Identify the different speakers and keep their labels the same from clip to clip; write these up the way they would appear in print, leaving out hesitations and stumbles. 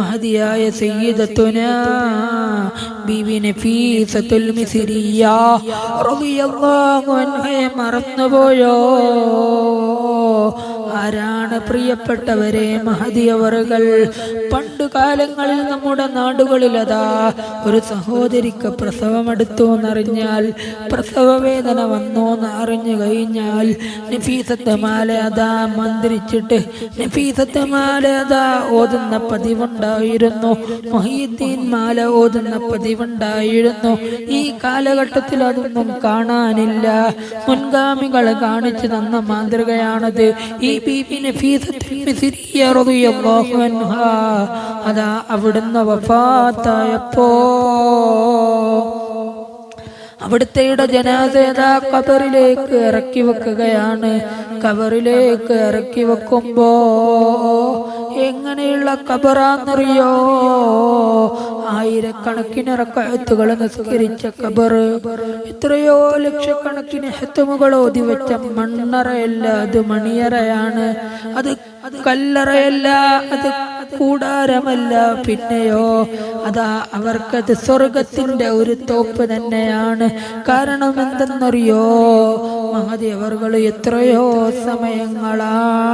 Speaker 1: മഹദിയായ സയ്യിദത്തുനാ ബീവി നഫീസത്തുൽ മിസ്രിയ റളിയല്ലാഹു അൻഹയെ മറന്നുപോയോ? ആരാണ് പ്രിയപ്പെട്ടവരെ? മഹദി അവറുകൾ. പണ്ടു കാലങ്ങളിൽ നമ്മുടെ നാടുകളിൽ അതാ ഒരു സഹോദരിക്ക് പ്രസവമെടുത്തു എന്നറിഞ്ഞാൽ, പ്രസവ വേദന വന്നു എന്ന് അറിഞ്ഞു കഴിഞ്ഞാൽ നഫീസത്ത് മാല അതാ മന്ത്രിച്ചിട്ട് നഫീസത്ത് മാല അതാ ഓതുന്ന പതിവുണ്ടായിരുന്നു. മുഹയ്യിദ്ദീൻ മാല ഓതുന്ന പതിവുണ്ടായിരുന്നു. ഈ കാലഘട്ടത്തിൽ അതൊന്നും കാണാനില്ല. മുൻഗാമികൾ കാണിച്ചു തന്ന മാതൃകയാണത്. ഈ ബീബി നഫീസത്തുൽ മിസ്രിയ റളിയല്ലാഹു അൻഹാ അതാ അവിടുന്ന് വഫാത്തായപ്പോ അവിടുത്തെയുടെ ജനാസ ഖബറിലേക്ക് ഇറക്കി വെക്കുകയാണ്. ഖബറിലേക്ക് ഇറക്കി വെക്കുമ്പോ എങ്ങനെയുള്ള ഖബറാന്നറിയോ? ആയിരക്കണക്കിന് റക്അത്തുകൾ നിസ്കരിച്ച ഖബർ, എത്രയോ ലക്ഷക്കണക്കിന് ഹത്മുകൾ ഓതി വെച്ച മണ്ണറയല്ല, അത് മണിയറയാണ്. അത് കല്ലറയല്ല, അത് കൂടാരമല്ല. പിന്നെയോ അതാ അവർക്കത് സ്വർഗത്തിന്റെ ഒരു തോപ്പ് തന്നെയാണ്. കാരണം എന്തെന്നറിയോ? മഹദി അവർകൾ എത്രയോ സമയങ്ങളാണ്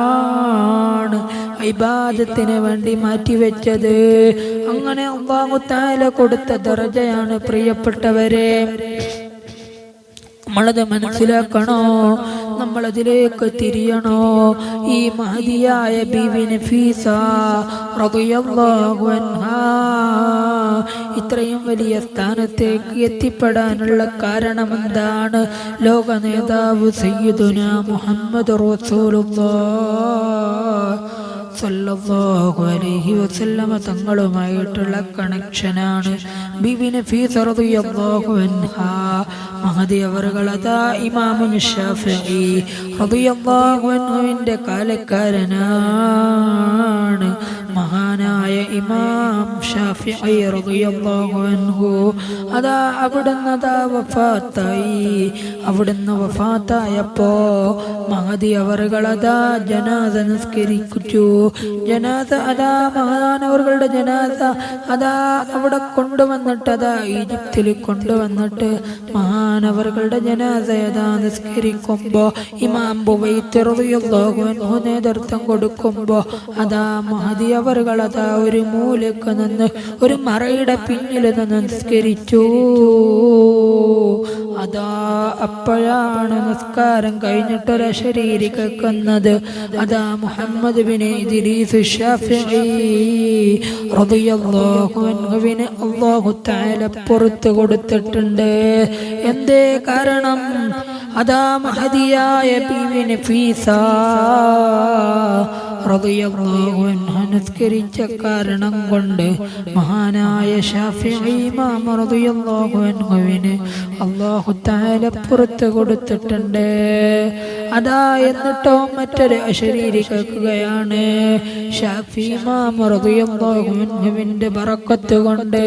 Speaker 1: ഇബാദത്തിന് വേണ്ടി മാറ്റിവെച്ചത്. അങ്ങനെ അല്ലാഹു തആല കൊടുത്ത ദറജയാണ് പ്രിയപ്പെട്ടവരെ. നമ്മളത് മനസ്സിലാക്കണോ? നമ്മളതിലേക്ക് തിരിയണോ? ഈ മഹദിയായ ബീവി നഫീസ റളിയല്ലാഹു അൻഹാ ഇത്രയും വലിയ സ്ഥാനത്തേക്ക് എത്തിപ്പെടാനുള്ള കാരണം എന്താണ്? ലോക നേതാവ് സയ്യിദുനാ മുഹമ്മദ് റസൂലുള്ളാഹ് സല്ലല്ലാഹു അലൈഹി വസല്ലമ തങ്ങളുമായിട്ടുള്ള കണക്ഷനാണ്. ബീവി നഫീസ റളിയല്ലാഹു അൻഹാ മഹദി അവറുകൾ അതാ ഇമാമുൻ ശാഫിഈ റളിയല്ലാഹു അൻഹുവിന്റെ കാലക്കാരനാണ്. മഹാനായ ഇമാം ശാഫിഈ റളിയല്ലാഹു അൻഹു അതാ അവിടുന്ന് അതാ വഫാത്തായി. അവിടുന്ന് വഫാത്തായപ്പോ മഹദി അവറുകൾ അതാ ജനാസ നിസ്കരിച്ചു. ജനാസ അതാ മഹാനവറുകളുടെ ജനാസ അതാ അവിടെ കൊണ്ടുവന്നിട്ട് അതാ ഈജിപ്തിൽ കൊണ്ടുവന്നിട്ട് മഹാനവറുകളുടെ ജനാസ അതാ നിസ്കരിക്കുമ്പോ ഇമാം ബുവൈത്ത് റളിയല്ലാഹു അൻഹു നേതൃത്വം കൊടുക്കുമ്പോ അതാ മഹദി അവറുകൾ അതാ ഒരു മൂലക്ക് നിന്ന് ഒരു മറയുടെ പിന്നിൽ നിന്ന് നിസ്കരിച്ചു. അതാ അപ്പോഴാണ് നിസ്കാരം കഴിഞ്ഞിട്ടൊരു അശരീരി കേൾക്കുന്നത്. അതാ മുഹമ്മദ് ബിൻ ഇദ്രീസ് ശാഫിഈ റളിയല്ലാഹു അൻഹുവിനെ അല്ലാഹു തആല പുറത്തു കൊടുത്തിട്ടുണ്ട്. എന്തേ കാരണം? അതാ മഹദിയായ ബീവി നഫീസ റളിയല്ലാഹു അൻഹ നിസ്കരിച്ച കാരണം കൊണ്ട് മഹാനായ ശാഫിഈ ഇമാം റളിയല്ലാഹു അൻഹുവിനെ അല്ലാഹു തആല പുറത്തു കൊടുത്തിട്ടുണ്ട്. അതാ എന്നിട്ടോ മറ്റൊരു അശരീരി കേൾക്കുകയാണ്. ശാഫിഈ ഇമാം റളിയല്ലാഹു അൻഹുവിന്റെ ബറക്കത്ത് കൊണ്ട്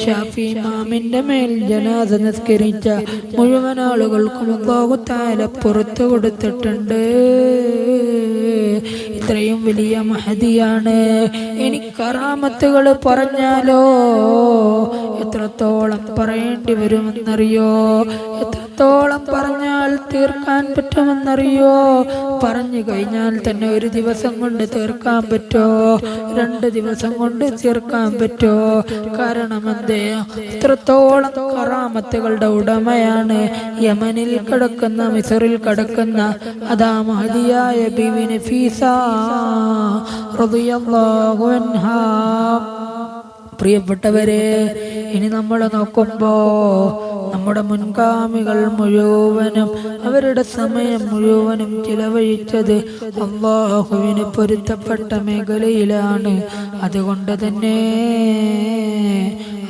Speaker 1: ശാഫിഈ ഇമാമിന്റെ മേൽ ജനാസ നിസ്കരിച്ച മുഴുവൻ ആളുകൾക്കും അല്ലാഹു തആല പുറത്തു കൊടുത്തിട്ടുണ്ട്. ഇത്രയും വലിയ മഹദിയാണ്. ഇനി കറാമത്തുകൾ പറഞ്ഞാലോ എത്രത്തോളം പറയേണ്ടി വരുമെന്നറിയോ? എത്രത്തോളം പറഞ്ഞാൽ തീർക്കാൻ പറ്റുമെന്നറിയോ? പറഞ്ഞു കഴിഞ്ഞാൽ തന്നെ ഒരു ദിവസം കൊണ്ട് തീർക്കാൻ പറ്റോ? 2 ദിവസം കൊണ്ട് തീർക്കാൻ പറ്റോ? കാരണം എന്തേ? എത്രത്തോളം കറാമത്തുകളുടെ ഉടമയാണ്. യമനിൽ കിടക്കുന്ന, മിസ്റിൽ കിടക്കുന്ന അതാ മഹദിയായ ബീവി നഫീസ റളിയല്ലാഹു അൻഹാ. പ്രിയപ്പെട്ടവരെ, ഇനി നമ്മൾ നോക്കുമ്പോ നമ്മുടെ മുൻഗാമികൾ മുഴുവനും അവരുടെ സമയം മുഴുവനും ചിലവഴിച്ചത് അല്ലാഹുവിന് പൊരുത്തപ്പെട്ട മേഖലയിലാണ്. അതുകൊണ്ട് തന്നെ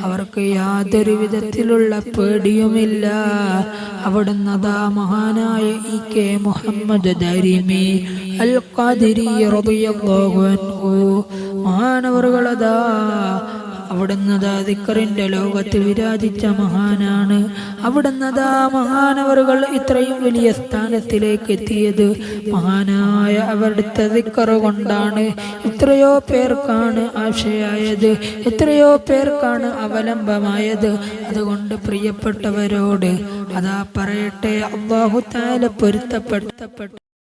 Speaker 1: അവർക്ക് യാതൊരു വിധത്തിലുള്ള പേടിയുമില്ല. അവിടുന്ന് അതാ മഹാനായ ഇ.കെ. മുഹമ്മദ് ദാരിമി അൽ ഖാദിരി റളിയല്ലാഹു അൻഹു മഹാനവറുകളതാ അവിടുന്ന് ദിക്റിന്റെ ലോകത്ത് വിരാജിച്ച മഹാനാണ്. അവിടുന്ന് മഹാനവറുകൾ ഇത്രയും വലിയ സ്ഥാനത്തിലേക്ക് എത്തിയത് മഹാനായ അവിടുത്തെ ദിക്റ് കൊണ്ടാണ്. എത്രയോ പേർക്കാണ് ആശയായത്, എത്രയോ പേർക്കാണ് അവലംബമായത്. അതുകൊണ്ട് പ്രിയപ്പെട്ടവരോട് അതാ പറയട്ടെ, അല്ലാഹു തആല പൊരുത്തപ്പെട്ട